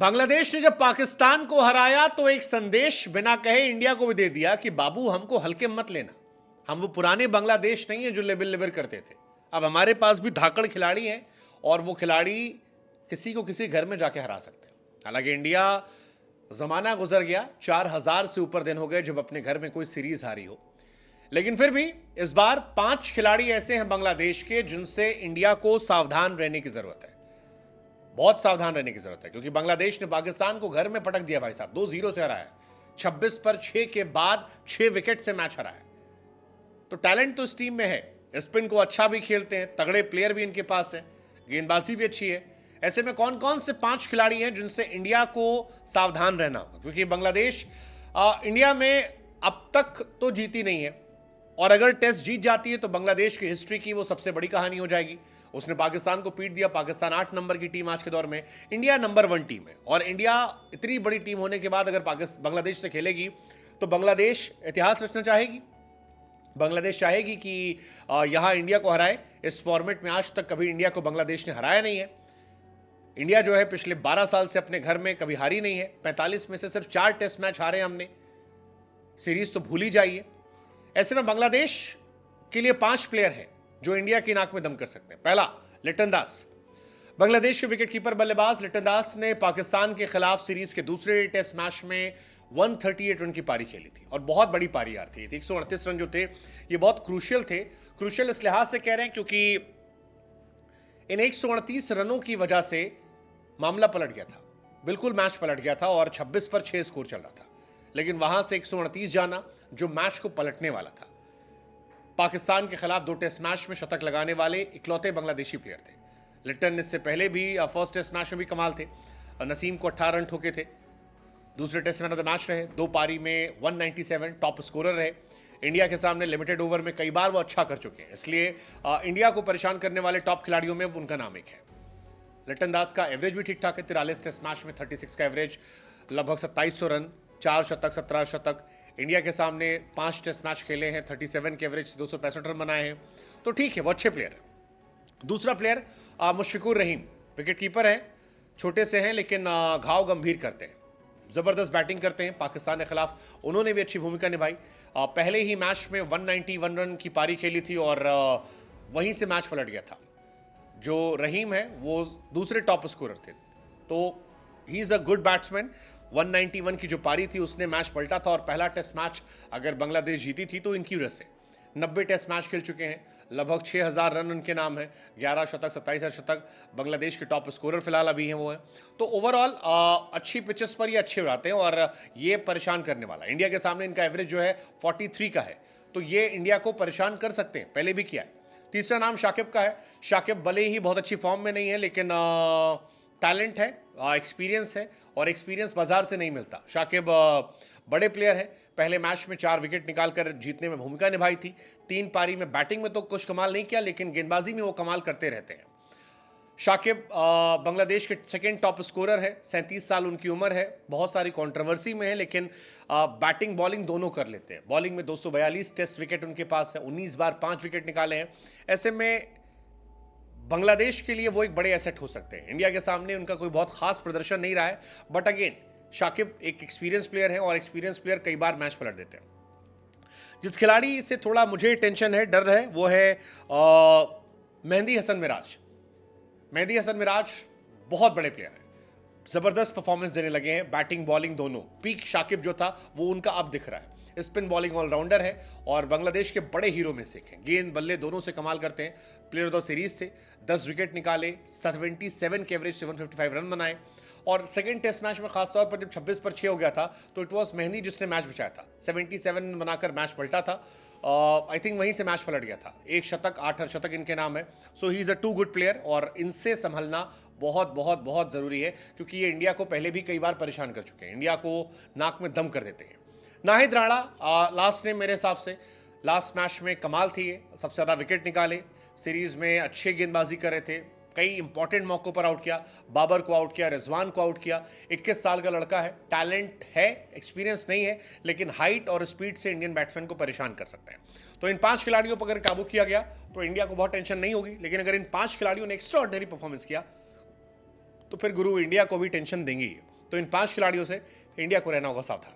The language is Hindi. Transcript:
बांग्लादेश ने जब पाकिस्तान को हराया तो एक संदेश बिना कहे इंडिया को भी दे दिया कि बाबू हमको हल्के मत लेना। हम वो पुराने बांग्लादेश नहीं है जो लेबर लेबर करते थे। अब हमारे पास भी धाकड़ खिलाड़ी हैं और वो खिलाड़ी किसी को किसी घर में जाके हरा सकते हैं। हालांकि इंडिया जमाना गुजर गया, 4000 से ऊपर दिन हो गए जब अपने घर में कोई सीरीज हारी हो, लेकिन फिर भी इस बार 5 खिलाड़ी ऐसे हैं बांग्लादेश के जिनसे इंडिया को सावधान रहने की जरूरत है। बहुत सावधान रहने की जरूरत है क्योंकि बांग्लादेश ने पाकिस्तान को घर में पटक दिया भाई साहब, 2-0 से हराया है। 26 पर 6 के बाद 6 विकेट से मैच हराया है। तो टैलेंट तो इस टीम में है, स्पिन को अच्छा भी खेलते हैं, तगड़े प्लेयर भी इनके पास है, गेंदबाजी भी अच्छी है। ऐसे में कौन कौन से 5 खिलाड़ी हैं जिनसे इंडिया को सावधान रहना होगा, क्योंकि बांग्लादेश इंडिया में अब तक तो जीती नहीं है और अगर टेस्ट जीत जाती है तो बांग्लादेश की हिस्ट्री की वो सबसे बड़ी कहानी हो जाएगी। उसने पाकिस्तान को पीट दिया। पाकिस्तान 8 नंबर की टीम आज के दौर में, इंडिया नंबर 1 टीम है। और इंडिया इतनी बड़ी टीम होने के बाद अगर बांग्लादेश से खेलेगी तो बांग्लादेश इतिहास रचना चाहेगी। बांग्लादेश चाहेगी कि यहां इंडिया को हराए। इस फॉर्मेट में आज तक कभी इंडिया को बांग्लादेश ने हराया नहीं है। इंडिया जो है पिछले 12 साल से अपने घर में कभी हारी नहीं है। 45 में से सिर्फ 4 टेस्ट मैच हारे हमने, सीरीज तो भूल ही जाइए। ऐसे में बांग्लादेश के लिए 5 प्लेयर हैं जो इंडिया की नाक में दम कर सकते हैं। पहला, लिटन दास, बांग्लादेश के विकेटकीपर बल्लेबाज। लिटन दास ने पाकिस्तान के खिलाफ सीरीज के दूसरे टेस्ट मैच में 138 रन की पारी खेली थी और बहुत बड़ी पारी यार थी। 138 रन जो थे ये बहुत क्रूशियल थे। क्रूशियल इस लिहाज से कह रहे हैं क्योंकि इन 138 रनों की वजह से मामला पलट गया था, बिल्कुल मैच पलट गया था और 26 पर 6 स्कोर चल रहा था। लेकिन वहां से 138 जाना जो मैच को पलटने वाला था। पाकिस्तान के खिलाफ 2 टेस्ट मैच में शतक लगाने वाले इकलौते बांग्लादेशी प्लेयर थे। लिटन इससे पहले भी फर्स्ट टेस्ट मैच में भी कमाल थे, नसीम को 18 रन ठोके थे। दूसरे test man of the match रहे, 2 पारी में 197, टॉप स्कोरर रहे। इंडिया के सामने लिमिटेड ओवर में कई बार वो अच्छा कर चुके हैं, इसलिए इंडिया को परेशान करने वाले टॉप खिलाड़ियों में उनका नाम एक है। लिटन दास का एवरेज भी ठीक ठाक है। 43 टेस्ट मैच में 36 का एवरेज, लगभग 2700 रन, 4 शतक, 17 शतक। इंडिया के सामने 5 टेस्ट मैच खेले हैं, 37 के एवरेज, 265 रन बनाए हैं, तो ठीक है, वो अच्छे प्लेयर है। दूसरा player Mushfiqur Rahim, wicket keeper है, छोटे से हैं लेकिन घाव गंभीर करते हैं, जबरदस्त बैटिंग करते हैं। पाकिस्तान के खिलाफ उन्होंने भी अच्छी भूमिका निभाई। पहले ही मैच में 191 रन की पारी खेली थी और वहीं से मैच पलट गया था। जो रहीम है वो दूसरे टॉप स्कोरर थे, तो he is a good batsman. 191 की जो पारी थी उसने मैच पलटा था और पहला टेस्ट मैच अगर बांग्लादेश जीती थी तो इनकी वजह से। 90 टेस्ट मैच खेल चुके हैं, लगभग 6000 रन उनके नाम है, 11 शतक, 27 शतक। बांग्लादेश के टॉप स्कोरर फिलहाल अभी हैं वो है। तो ओवरऑल अच्छी पिचेस पर ये अच्छे उड़ाते हैं और ये परेशान करने वाला है। इंडिया के सामने इनका एवरेज जो है 43 का है, तो ये इंडिया को परेशान कर सकते हैं, पहले भी किया है। तीसरा नाम शाकिब का है। शाकिब भले ही बहुत अच्छी फॉर्म में नहीं है लेकिन टैलेंट है, एक्सपीरियंस है और एक्सपीरियंस बाजार से नहीं मिलता। शाकिब बड़े प्लेयर है, पहले मैच में 4 विकेट निकालकर जीतने में भूमिका निभाई थी। 3 पारी में बैटिंग में तो कुछ कमाल नहीं किया लेकिन गेंदबाजी में वो कमाल करते रहते हैं। शाकिब बांग्लादेश के सेकंड टॉप स्कोरर है, 37 साल उनकी उम्र है, बहुत सारी कंट्रोवर्सी में है लेकिन बैटिंग बॉलिंग दोनों कर लेते हैं। बॉलिंग में 242 टेस्ट विकेट उनके पास है, 19 बार 5 विकेट निकाले हैं। ऐसे में बांग्लादेश के लिए वो एक बड़े एसेट हो सकते हैं। इंडिया के सामने उनका कोई बहुत खास प्रदर्शन नहीं रहा है, बट अगेन शाकिब एक एक्सपीरियंस प्लेयर है और एक्सपीरियंस प्लेयर कई बार मैच पलट देते हैं। जिस खिलाड़ी से थोड़ा मुझे टेंशन है, डर है, वो है मेहंदी हसन मिराज। मेहंदी हसन मिराज बहुत बड़े प्लेयर हैं, जबरदस्त परफॉर्मेंस देने लगे हैं, बैटिंग बॉलिंग दोनों। पीक शाकिब जो था वो उनका अब दिख रहा है। स्पिन बॉलिंग ऑलराउंडर है और बांग्लादेश के बड़े हीरो में से एक है। गेंद बल्ले दोनों से कमाल करते हैं। प्लेयर ऑफ द सीरीज थे, 10 विकेट निकाले, 77 के एवरेज से 155 रन बनाए। और सेकंड टेस्ट मैच में खासतौर पर जब 26 पर 6 हो गया था तो इट वॉज मेहंदी जिसने मैच बचाया था। 77 बनाकर मैच पलटा था। आई थिंक वहीं से मैच पलट गया था। 1 शतक, 8 शतक इनके नाम है। So he is a too good player और इनसे संभलना बहुत बहुत बहुत ज़रूरी है क्योंकि ये इंडिया को पहले भी कई बार परेशान कर चुके हैं, इंडिया को नाक में दम कर देते हैं। नाहिद राणा लास्ट ने मेरे हिसाब से लास्ट मैच में कमाल थी, ये सबसे ज़्यादा विकेट निकाले, सीरीज़ में अच्छे गेंदबाजी कर रहे थे, कई इंपॉर्टेंट मौक़ों पर आउट किया, बाबर को आउट किया, रिजवान को आउट किया। 21 साल का लड़का है, टैलेंट है, एक्सपीरियंस नहीं है लेकिन हाइट और स्पीड से इंडियन बैट्समैन को परेशान कर सकते हैं। तो इन 5 खिलाड़ियों पर अगर काबू किया गया तो इंडिया को बहुत टेंशन नहीं होगी, लेकिन अगर इन 5 खिलाड़ियों ने एक्स्ट्रा ऑर्डिनरी परफॉर्मेंस किया तो फिर गुरु इंडिया को भी टेंशन देंगी। तो इन 5 खिलाड़ियों से इंडिया को रहना होगा सावधान।